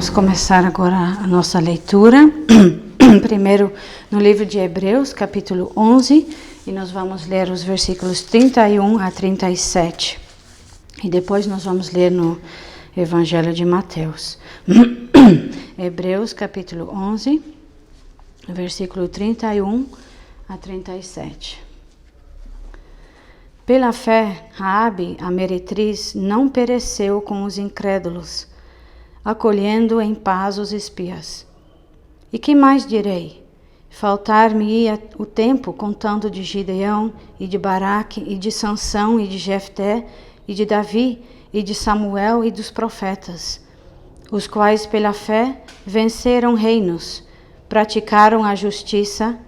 vamos começar agora a nossa leitura. Primeiro no livro de Hebreus, capítulo 11, e nós vamos ler os versículos 31 a 37. E depois nós vamos ler no Evangelho de Mateus. Hebreus, capítulo 11, versículo 31 a 37. Pela fé, Raabe, a meretriz, não pereceu com os incrédulos, acolhendo em paz os espias. E que mais direi? Faltar-me-ia o tempo contando de Gideão, e de Baraque, e de Sansão, e de Jefté, e de Davi, e de Samuel, e dos profetas, os quais pela fé venceram reinos, praticaram a justiça,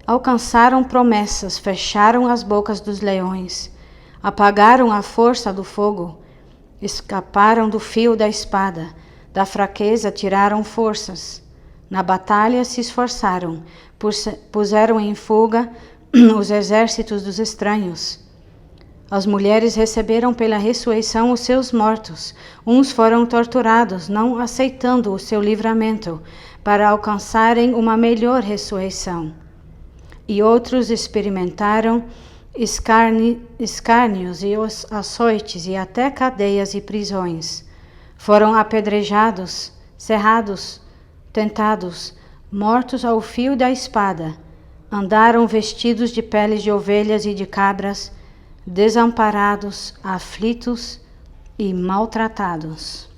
alcançaram promessas, fecharam as bocas dos leões, apagaram a força do fogo, escaparam do fio da espada, da fraqueza tiraram forças, na batalha se esforçaram, puseram em fuga os exércitos dos estranhos. As mulheres receberam pela ressurreição os seus mortos, uns foram torturados, não aceitando o seu livramento, para alcançarem uma melhor ressurreição. E outros experimentaram escárnios e açoites e até cadeias e prisões. Foram apedrejados, cerrados, tentados, mortos ao fio da espada. Andaram vestidos de peles de ovelhas e de cabras, desamparados, aflitos e maltratados.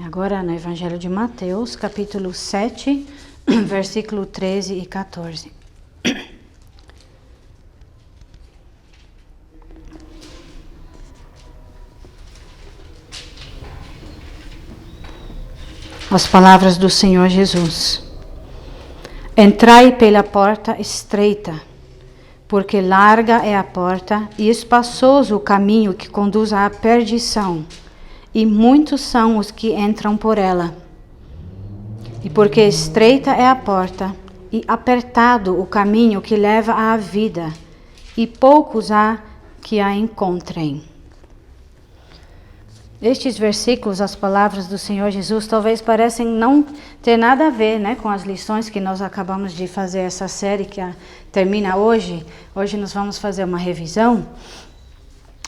Agora no Evangelho de Mateus, capítulo 7, versículo 13 e 14. As palavras do Senhor Jesus. Entrai pela porta estreita, porque larga é a porta e espaçoso o caminho que conduz à perdição, e muitos são os que entram por ela. E porque estreita é a porta e apertado o caminho que leva à vida, e poucos há que a encontrem. Estes versículos, as palavras do Senhor Jesus, talvez parecem não ter nada a ver, né, com as lições que nós acabamos de fazer, essa série que termina hoje. Hoje nós vamos fazer uma revisão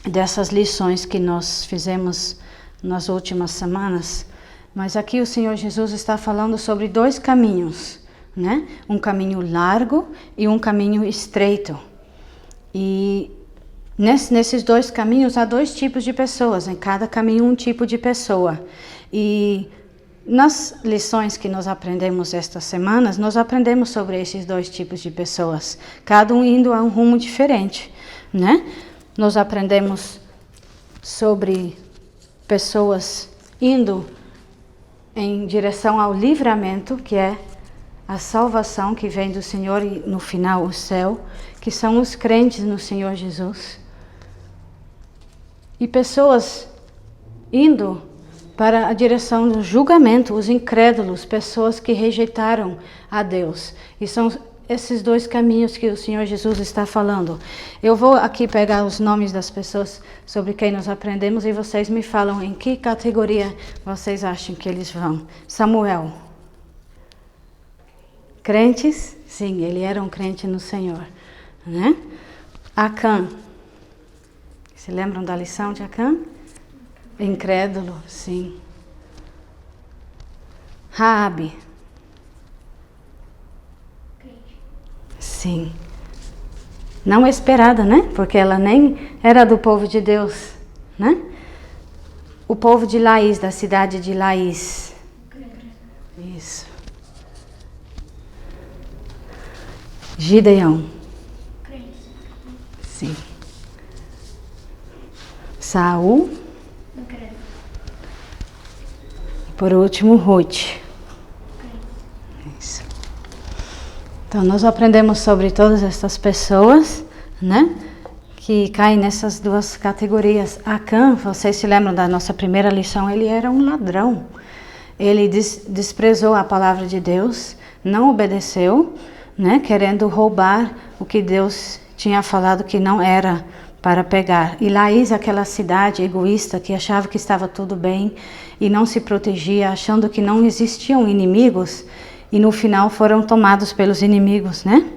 dessas lições que nós fizemos nas últimas semanas. Mas aqui o Senhor Jesus está falando sobre dois caminhos, né? Um caminho largo e um caminho estreito. E nesses dois caminhos há dois tipos de pessoas, em cada caminho um tipo de pessoa. E nas lições que nós aprendemos estas semanas, nós aprendemos sobre esses dois tipos de pessoas, cada um indo a um rumo diferente, né? Nós aprendemos sobre pessoas indo em direção ao livramento, que é a salvação que vem do Senhor e no final o céu, que são os crentes no Senhor Jesus. E pessoas indo para a direção do julgamento, os incrédulos, pessoas que rejeitaram a Deus. E são esses dois caminhos que o Senhor Jesus está falando. Eu vou aqui pegar os nomes das pessoas sobre quem nós aprendemos e vocês me falam em que categoria vocês acham que eles vão. Samuel. Crentes? Sim, ele era um crente no Senhor, né? Acã. Se lembram da lição de Acã? Incrédulo, sim. Raabe. Sim. Não esperada, né? Porque ela nem era do povo de Deus, né? O povo de Laís, da cidade de Laís. Isso. Gideão. Sim. Saul. E por último, Ruth. Isso. Então, nós aprendemos sobre todas essas pessoas, né? Que caem nessas duas categorias. Acã, vocês se lembram da nossa primeira lição, ele era um ladrão. Ele desprezou a palavra de Deus, não obedeceu, né? Querendo roubar o que Deus tinha falado que não era para pegar. E Laís, aquela cidade egoísta que achava que estava tudo bem e não se protegia, achando que não existiam inimigos, e no final foram tomados pelos inimigos, né?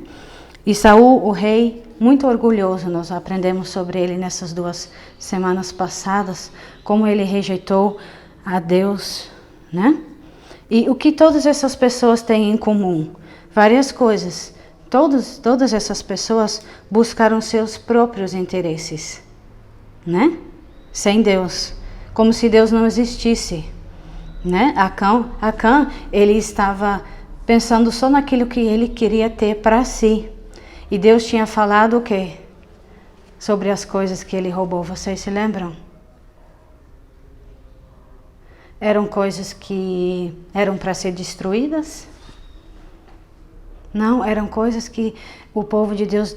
E Saul, o rei, muito orgulhoso, nós aprendemos sobre ele nessas 2 semanas passadas, como ele rejeitou a Deus, né? E o que todas essas pessoas têm em comum? Várias coisas. Todas essas pessoas buscaram seus próprios interesses, né? Sem Deus, como se Deus não existisse, né? Acã, ele estava pensando só naquilo que ele queria ter para si. E Deus tinha falado o quê? Sobre as coisas que ele roubou, vocês se lembram? Eram coisas que eram para ser destruídas? Não, eram coisas que o povo de Deus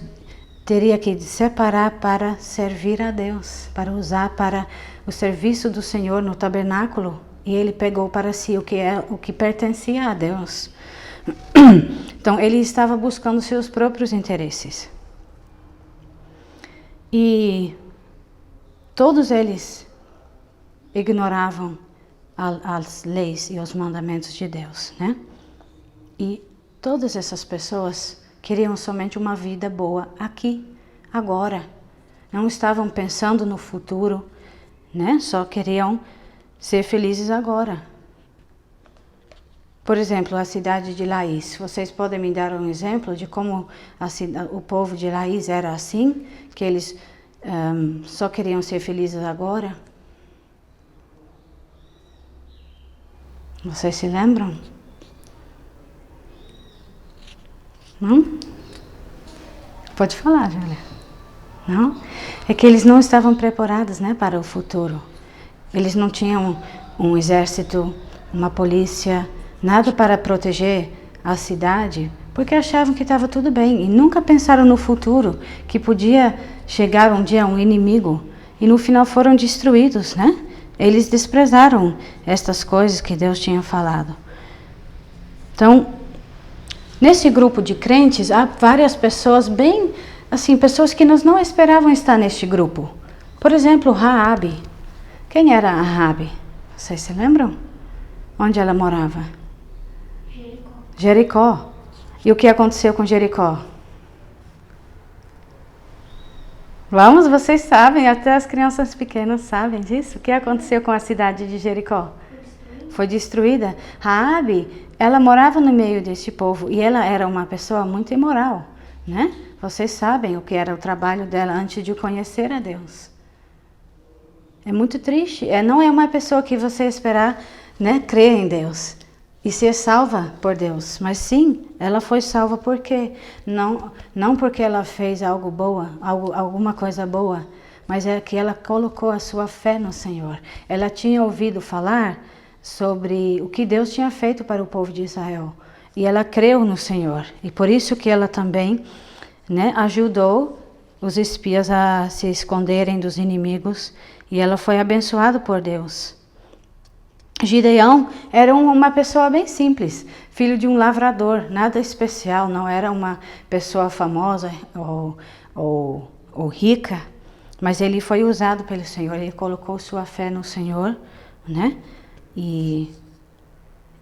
teria que separar para servir a Deus, para usar para o serviço do Senhor no tabernáculo. E ele pegou para si o que pertencia a Deus. Então, ele estava buscando seus próprios interesses. E todos eles ignoravam as leis e os mandamentos de Deus, né? E todas essas pessoas queriam somente uma vida boa aqui, agora. Não estavam pensando no futuro, né? Só queriam ser felizes agora. Por exemplo, a cidade de Laís. Vocês podem me dar um exemplo de como o povo de Laís era assim? Que eles só queriam ser felizes agora? Vocês se lembram? Não? Pode falar, Júlia. Não? É que eles não estavam preparados, né, para o futuro. Eles não tinham um exército, uma polícia, nada para proteger a cidade, porque achavam que estava tudo bem. E nunca pensaram no futuro, que podia chegar um dia um inimigo. E no final foram destruídos, né? Eles desprezaram estas coisas que Deus tinha falado. Então, nesse grupo de crentes, há várias pessoas bem, assim, pessoas que nós não esperavam estar neste grupo. Por exemplo, Raabe. Quem era a Raabe? Vocês se lembram? Onde ela morava? Jericó. E o que aconteceu com Jericó? Vamos, vocês sabem, até as crianças pequenas sabem disso. O que aconteceu com a cidade de Jericó? Foi destruída. Raabe, ela morava no meio desse povo e ela era uma pessoa muito imoral, né? Vocês sabem o que era o trabalho dela antes de conhecer a Deus. É muito triste. Não é uma pessoa que você esperar, né, crer em Deus e ser salva por Deus. Mas sim, ela foi salva por quê? Não porque ela fez alguma coisa boa, mas é que ela colocou a sua fé no Senhor. Ela tinha ouvido falar sobre o que Deus tinha feito para o povo de Israel. E ela creu no Senhor. E por isso que ela também, né, ajudou os espias a se esconderem dos inimigos. E ela foi abençoada por Deus. Gideão era uma pessoa bem simples, filho de um lavrador, nada especial, não era uma pessoa famosa ou rica, mas ele foi usado pelo Senhor, ele colocou sua fé no Senhor, né? E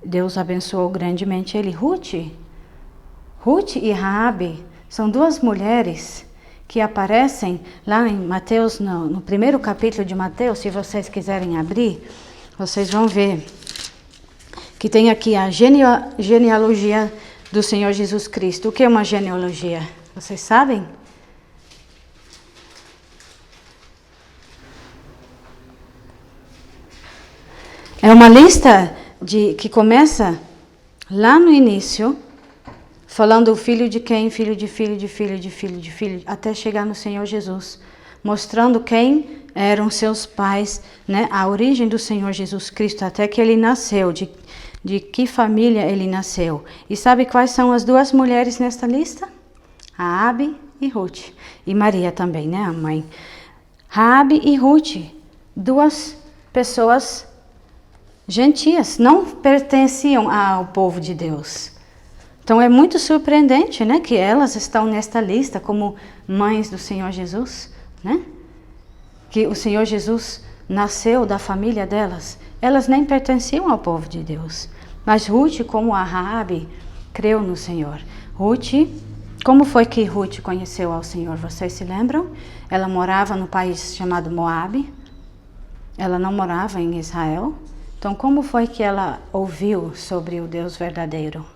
Deus abençoou grandemente ele. Ruth e Raabe são 2 mulheres que aparecem lá em Mateus, no primeiro capítulo de Mateus, se vocês quiserem abrir, vocês vão ver que tem aqui a genealogia do Senhor Jesus Cristo. O que é uma genealogia? Vocês sabem? É uma lista que começa lá no início, falando o filho de quem, filho de filho, de filho, de filho, de filho, até chegar no Senhor Jesus, mostrando quem eram seus pais, né? A origem do Senhor Jesus Cristo, até que ele nasceu, de que família ele nasceu. E sabe quais são as 2 mulheres nesta lista? Raabe e Ruth. E Maria também, né, a mãe. Raabe e Ruth, 2 pessoas gentias, não pertenciam ao povo de Deus. Então é muito surpreendente, né, que elas estão nesta lista como mães do Senhor Jesus. né? Que o Senhor Jesus nasceu da família delas. Elas nem pertenciam ao povo de Deus. Mas Ruth, como a Raabe, creu no Senhor. Como foi que Ruth conheceu ao Senhor? Vocês se lembram? Ela morava no país chamado Moabe. Ela não morava em Israel. Então, como foi que ela ouviu sobre o Deus verdadeiro?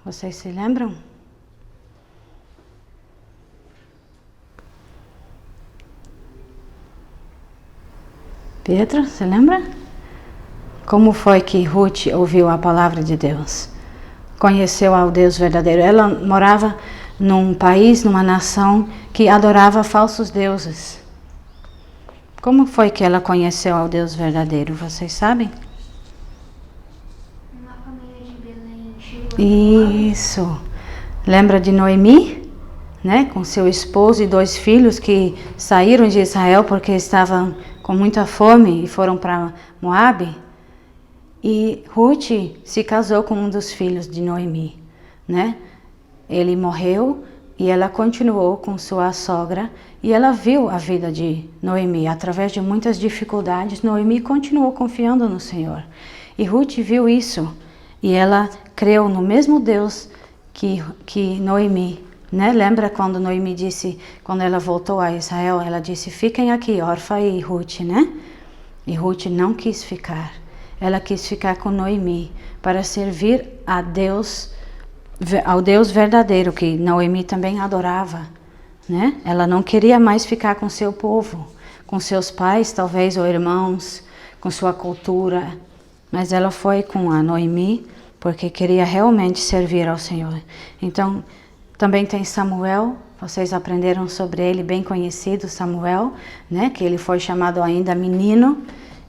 Vocês se lembram? Pedro, se lembra? Como foi que Ruth ouviu a palavra de Deus? Conheceu ao Deus verdadeiro. Ela morava num país, numa nação que adorava falsos deuses. Como foi que ela conheceu ao Deus verdadeiro? Vocês sabem? Uma família de Belém chegou. Isso. Lembra de Noemi? Né? Com seu esposo e 2 filhos que saíram de Israel porque estavam com muita fome e foram para Moabe. E Ruth se casou com um dos filhos de Noemi, né? Ele morreu e ela continuou com sua sogra e ela viu a vida de Noemi. Através de muitas dificuldades, Noemi continuou confiando no Senhor. E Ruth viu isso e ela creu no mesmo Deus que Noemi, né? Lembra quando Noemi disse, quando ela voltou a Israel, ela disse, fiquem aqui, Orfa e Ruth, né? E Ruth não quis ficar. Ela quis ficar com Noemi para servir a Deus, ao Deus verdadeiro, que Noemi também adorava, né? Ela não queria mais ficar com seu povo, com seus pais, talvez, ou irmãos, com sua cultura. Mas ela foi com a Noemi porque queria realmente servir ao Senhor. Então, também tem Samuel. Vocês aprenderam sobre ele, bem conhecido, Samuel, né? Que ele foi chamado ainda menino.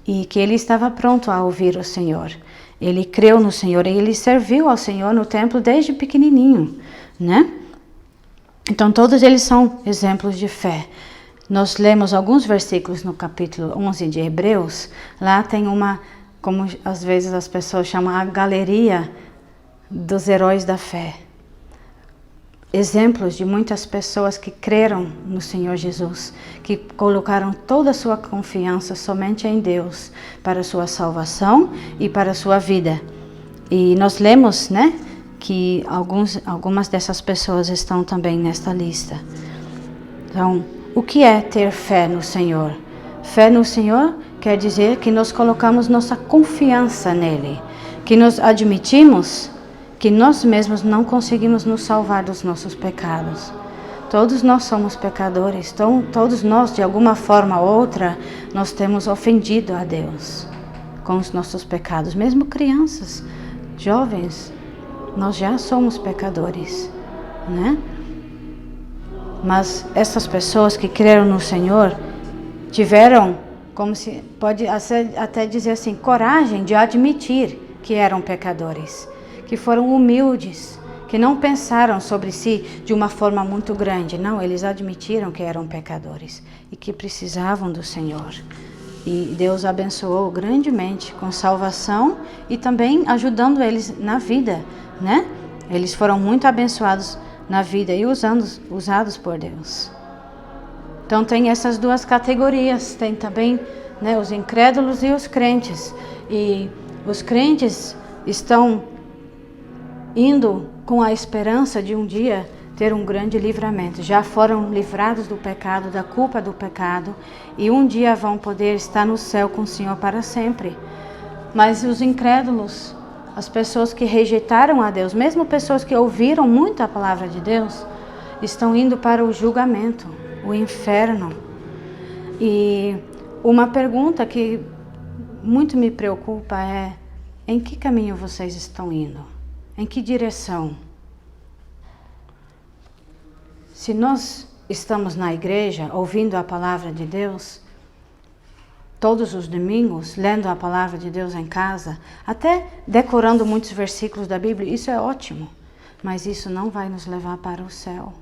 E que ele estava pronto a ouvir o Senhor. Ele creu no Senhor e ele serviu ao Senhor no templo desde pequenininho, né? Então todos eles são exemplos de fé. Nós lemos alguns versículos no capítulo 11 de Hebreus. Lá tem uma, como às vezes as pessoas chamam, a galeria dos heróis da fé. Exemplos de muitas pessoas que creram no Senhor Jesus, que colocaram toda a sua confiança somente em Deus para a sua salvação e para a sua vida. E nós lemos, né, que algumas dessas pessoas estão também nesta lista. Então, o que é ter fé no Senhor? Fé no Senhor quer dizer que nós colocamos nossa confiança nele, que nós admitimos que nós mesmos não conseguimos nos salvar dos nossos pecados. Todos nós somos pecadores, todos nós, de alguma forma ou outra, nós temos ofendido a Deus com os nossos pecados. Mesmo crianças, jovens, nós já somos pecadores, né? Mas essas pessoas que creram no Senhor tiveram, como se pode até dizer assim, coragem de admitir que eram pecadores, que foram humildes, que não pensaram sobre si de uma forma muito grande. Não, eles admitiram que eram pecadores e que precisavam do Senhor. E Deus abençoou grandemente com salvação e também ajudando eles na vida, né? Eles foram muito abençoados na vida e usados por Deus. Então tem essas 2 categorias, tem também, né, os incrédulos e os crentes. E os crentes estão indo com a esperança de um dia ter um grande livramento. Já foram livrados do pecado, da culpa do pecado, e um dia vão poder estar no céu com o Senhor para sempre. Mas os incrédulos, as pessoas que rejeitaram a Deus, mesmo pessoas que ouviram muito a palavra de Deus, estão indo para o julgamento, o inferno. E uma pergunta que muito me preocupa é: em que caminho vocês estão indo? Em que direção? Se nós estamos na igreja ouvindo a palavra de Deus, todos os domingos, lendo a palavra de Deus em casa, até decorando muitos versículos da Bíblia, isso é ótimo, mas isso não vai nos levar para o céu.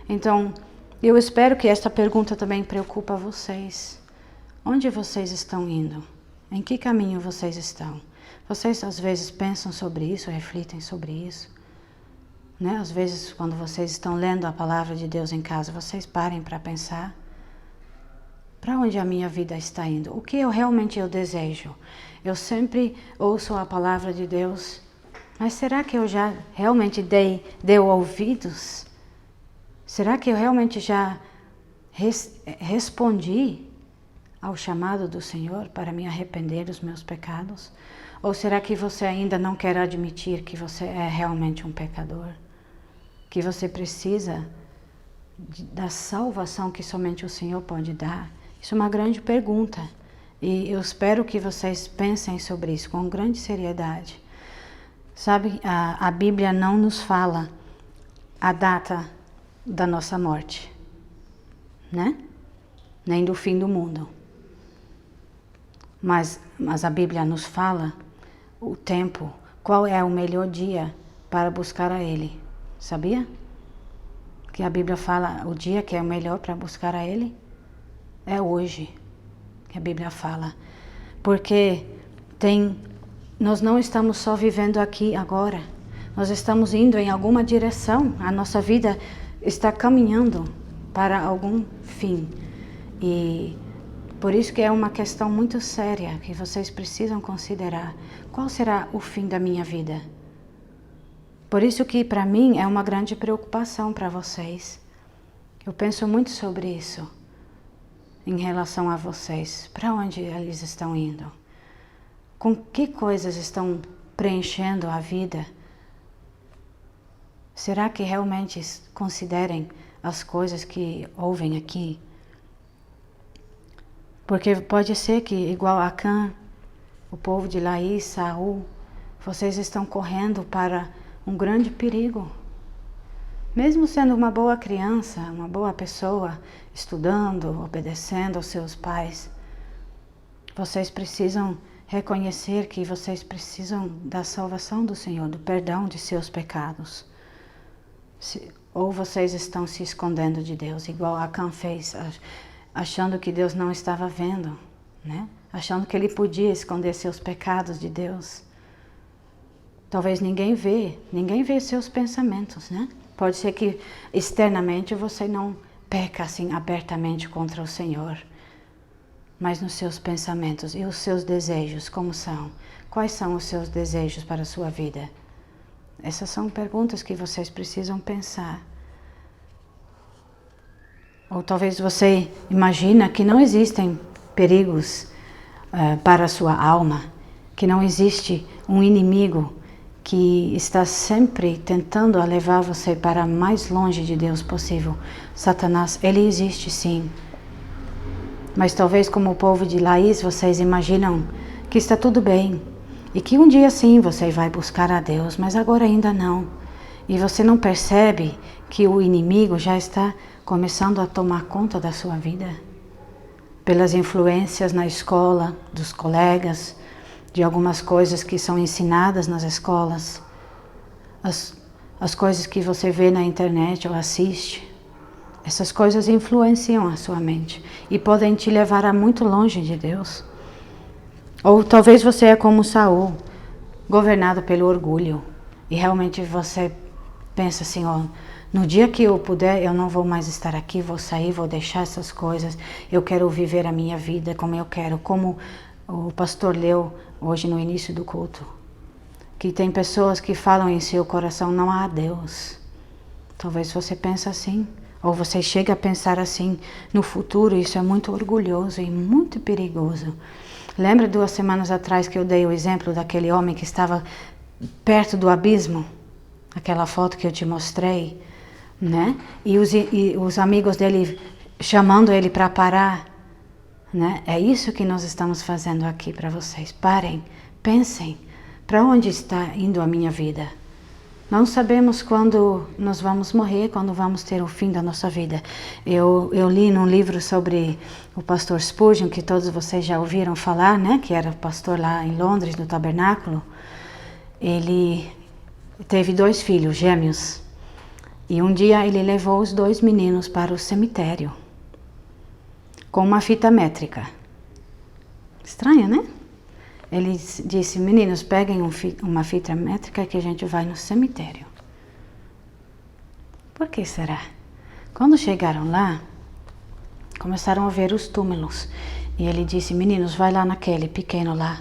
Então, eu espero que esta pergunta também preocupe vocês. Onde vocês estão indo? Em que caminho vocês estão? Vocês às vezes pensam sobre isso, refletem sobre isso, né? Às vezes, quando vocês estão lendo a palavra de Deus em casa, vocês parem para pensar: para onde a minha vida está indo? O que eu desejo? Eu sempre ouço a palavra de Deus, mas será que eu já realmente dei ouvidos? Será que eu realmente já respondi ao chamado do Senhor para me arrepender dos meus pecados? Ou será que você ainda não quer admitir que você é realmente um pecador? Que você precisa da salvação que somente o Senhor pode dar? Isso é uma grande pergunta. E eu espero que vocês pensem sobre isso com grande seriedade. Sabe, a Bíblia não nos fala a data da nossa morte, né? Nem do fim do mundo. Mas a Bíblia nos fala o tempo, qual é o melhor dia para buscar a Ele. Sabia? Que a Bíblia fala o dia que é o melhor para buscar a Ele? É hoje, que a Bíblia fala. Porque nós não estamos só vivendo aqui agora. Nós estamos indo em alguma direção. A nossa vida está caminhando para algum fim. E por isso que é uma questão muito séria que vocês precisam considerar. Qual será o fim da minha vida? Por isso que para mim é uma grande preocupação para vocês. Eu penso muito sobre isso em relação a vocês. Para onde eles estão indo? Com que coisas estão preenchendo a vida? Será que realmente considerem as coisas que ouvem aqui? Porque pode ser que, igual a Acã, o povo de Laís, Saul, vocês estão correndo para um grande perigo. Mesmo sendo uma boa criança, uma boa pessoa, estudando, obedecendo aos seus pais, vocês precisam reconhecer que vocês precisam da salvação do Senhor, do perdão de seus pecados. Ou vocês estão se escondendo de Deus, igual Acã fez, achando que Deus não estava vendo, né? Achando que ele podia esconder seus pecados de Deus. Talvez ninguém vê seus pensamentos, né? Pode ser que externamente você não peca assim abertamente contra o Senhor, mas nos seus pensamentos e os seus desejos, como são? Quais são os seus desejos para a sua vida? Essas são perguntas que vocês precisam pensar. Ou talvez você imagina que não existem perigos para a sua alma, que não existe um inimigo que está sempre tentando levar você para mais longe de Deus possível. Satanás, ele existe sim. Mas talvez como o povo de Laís, vocês imaginam que está tudo bem. E que um dia sim você vai buscar a Deus, mas agora ainda não. E você não percebe que o inimigo já está começando a tomar conta da sua vida? Pelas influências na escola, dos colegas, de algumas coisas que são ensinadas nas escolas, as coisas que você vê na internet ou assiste. Essas coisas influenciam a sua mente e podem te levar a muito longe de Deus. Ou talvez você é como Saul, governado pelo orgulho, e realmente você pensa assim, ó, no dia que eu puder, eu não vou mais estar aqui, vou sair, vou deixar essas coisas, eu quero viver a minha vida como eu quero, como o pastor leu hoje no início do culto, que tem pessoas que falam em seu coração, não há Deus. Talvez você pense assim, ou você chega a pensar assim no futuro. Isso é muito orgulhoso e muito perigoso. Lembra 2 semanas atrás que eu dei o exemplo daquele homem que estava perto do abismo? Aquela foto que eu te mostrei, né? E os amigos dele chamando ele para parar, né? É isso que nós estamos fazendo aqui para vocês. Parem, pensem, para onde está indo a minha vida? Não sabemos quando nós vamos morrer, quando vamos ter o fim da nossa vida. Eu li num livro sobre o pastor Spurgeon, que todos vocês já ouviram falar, né? Que era pastor lá em Londres, no Tabernáculo. Ele teve 2 filhos gêmeos. E um dia ele levou os 2 meninos para o cemitério com uma fita métrica. Estranho, né? Ele disse, meninos, peguem uma fita métrica que a gente vai no cemitério. Por que será? Quando chegaram lá, começaram a ver os túmulos. E ele disse, meninos, vai lá naquele pequeno lá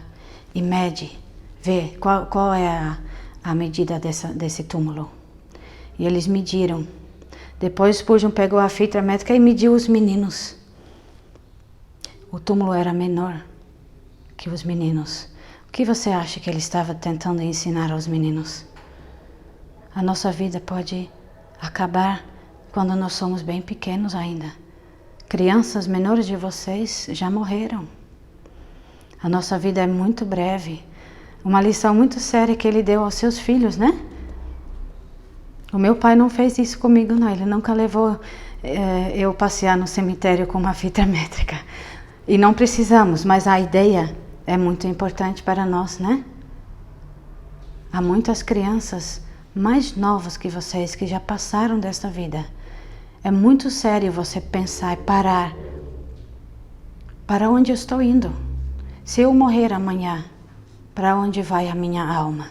e mede, vê qual é a medida desse túmulo. E eles mediram. Depois Spurgeon pegou a fita métrica e mediu os meninos. O túmulo era menor que os meninos. O que você acha que ele estava tentando ensinar aos meninos? A nossa vida pode acabar quando nós somos bem pequenos ainda. Crianças menores de vocês já morreram. A nossa vida é muito breve. Uma lição muito séria que ele deu aos seus filhos, né? O meu pai não fez isso comigo, não. Ele nunca levou eu passear no cemitério com uma fita métrica. E não precisamos, mas a ideia é muito importante para nós, né? Há muitas crianças mais novas que vocês que já passaram desta vida. É muito sério você pensar e parar. Para onde eu estou indo? Se eu morrer amanhã, para onde vai a minha alma?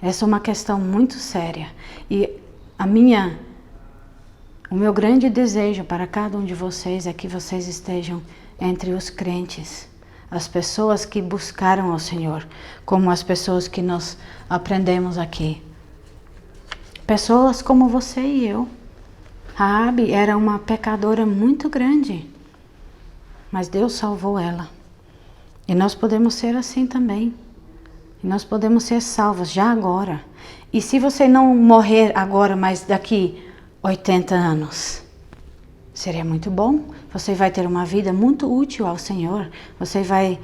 Essa é uma questão muito séria. E o meu grande desejo para cada um de vocês é que vocês estejam entre os crentes. As pessoas que buscaram ao Senhor, como as pessoas que nós aprendemos aqui. Pessoas como você e eu. Raabe era uma pecadora muito grande, mas Deus salvou ela. E nós podemos ser assim também. E nós podemos ser salvos já agora. E se você não morrer agora, mas daqui 80 anos, seria muito bom. Você vai ter uma vida muito útil ao Senhor. Você vai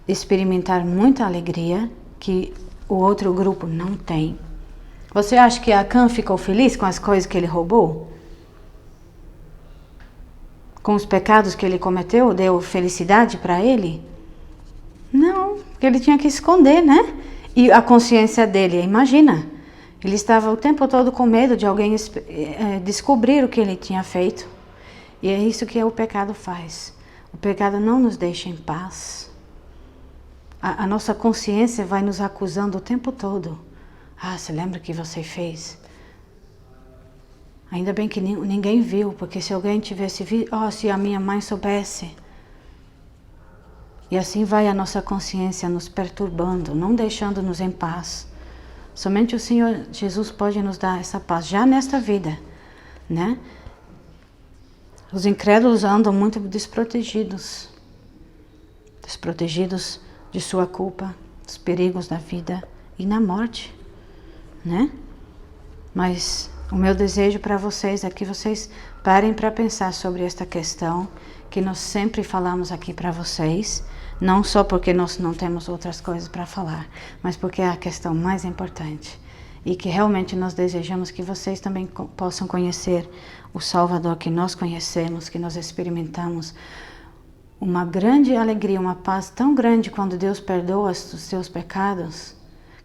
experimentar muita alegria que o outro grupo não tem. Você acha que Acã ficou feliz com as coisas que ele roubou? Com os pecados que ele cometeu? Deu felicidade para ele? Não, porque ele tinha que esconder, né? E a consciência dele, imagina. Ele estava o tempo todo com medo de alguém descobrir o que ele tinha feito. E é isso que o pecado faz. O pecado não nos deixa em paz. A nossa consciência vai nos acusando o tempo todo. Ah, você lembra que você fez? Ainda bem que ninguém viu, porque se alguém tivesse visto, se a minha mãe soubesse. E assim vai a nossa consciência nos perturbando, não deixando-nos em paz. Somente o Senhor Jesus pode nos dar essa paz, já nesta vida, né? Os incrédulos andam muito desprotegidos de sua culpa, dos perigos da vida e na morte, né? Mas o meu desejo para vocês é que vocês parem para pensar sobre esta questão que nós sempre falamos aqui para vocês, não só porque nós não temos outras coisas para falar, mas porque é a questão mais importante e que realmente nós desejamos que vocês também possam conhecer o Salvador que nós conhecemos, que nós experimentamos. Uma grande alegria, uma paz tão grande quando Deus perdoa os seus pecados,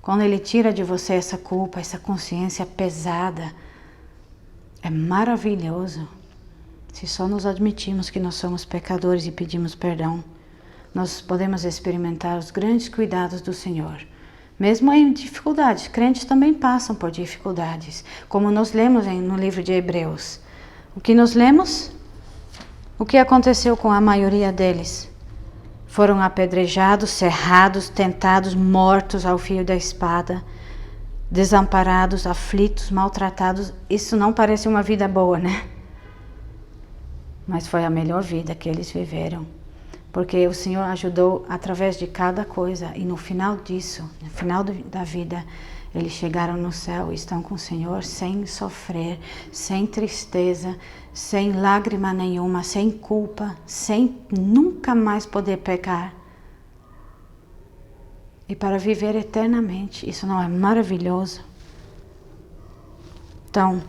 quando Ele tira de você essa culpa, essa consciência pesada. É maravilhoso. Se só nos admitimos que nós somos pecadores e pedimos perdão, nós podemos experimentar os grandes cuidados do Senhor. Mesmo em dificuldades, crentes também passam por dificuldades, como nós lemos no livro de Hebreus. O que nós lemos? O que aconteceu com a maioria deles? Foram apedrejados, cerrados, tentados, mortos ao fio da espada, desamparados, aflitos, maltratados. Isso não parece uma vida boa, né? Mas foi a melhor vida que eles viveram. Porque o Senhor ajudou através de cada coisa. E no final disso, no final da vida, eles chegaram no céu e estão com o Senhor sem sofrer, sem tristeza, sem lágrima nenhuma, sem culpa, sem nunca mais poder pecar. E para viver eternamente. Isso não é maravilhoso? Então,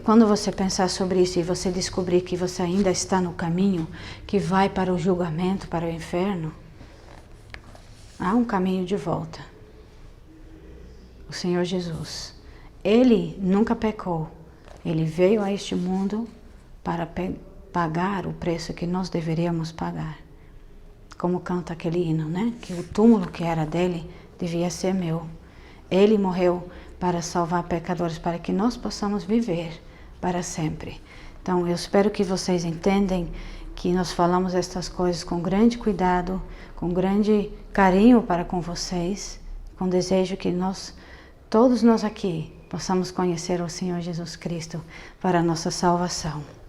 quando você pensar sobre isso e você descobrir que você ainda está no caminho que vai para o julgamento, para o inferno, há um caminho de volta. O Senhor Jesus, Ele nunca pecou. Ele veio a este mundo para pagar o preço que nós deveríamos pagar. Como canta aquele hino, né? Que o túmulo que era dele devia ser meu. Ele morreu para salvar pecadores, para que nós possamos viver para sempre. Então, eu espero que vocês entendam que nós falamos estas coisas com grande cuidado, com grande carinho para com vocês, com desejo que todos nós aqui, possamos conhecer o Senhor Jesus Cristo para a nossa salvação.